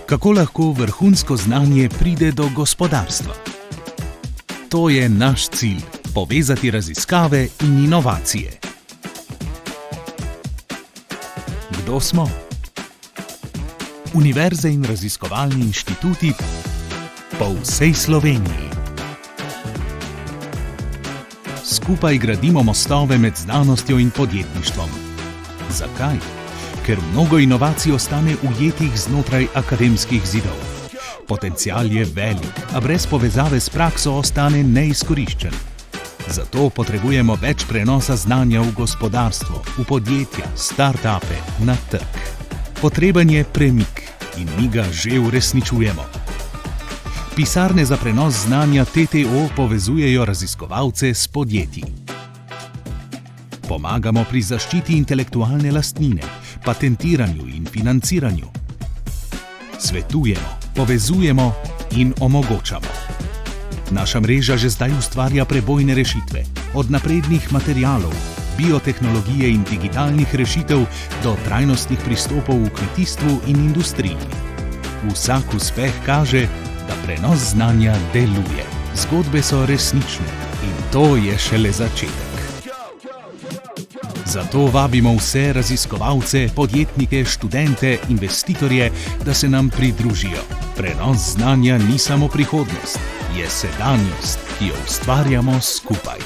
Kako lahko vrhunsko znanje pride do gospodarstva? To je naš cilj – povezati raziskave in inovacije. Kdo smo? Univerze in raziskovalni inštituti po vsej Sloveniji. Skupaj gradimo mostove med znanostjo in podjetništvom. Zakaj? Ker mnogo inovacij ostane ujetih znotraj akademskih zidov. Potencial je velik, a brez povezave s prakso ostane neizkoriščen. Zato potrebujemo več prenosa znanja v gospodarstvo, v podjetja, start-upe, na trg. Potreben je premik in mi ga že uresničujemo. Pisarne za prenos znanja TTO povezujejo raziskovalce s podjetji. Pomagamo pri zaščiti intelektualne lastnine, patentiranju in financiranju. Svetujemo, povezujemo in omogočamo. Naša mreža že zdaj ustvarja prebojne rešitve, od naprednih materialov, biotehnologije in digitalnih rešitev do trajnostnih pristopov v kmetijstvu in industriji. Vsak uspeh kaže, da prenos znanja deluje. Zgodbe so resnične in to je šele začetek. Zato vabimo vse raziskovalce, podjetnike, študente, investitorje, da se nam pridružijo. Prenos znanja ni samo prihodnost, je sedanjost, ki jo ustvarjamo skupaj.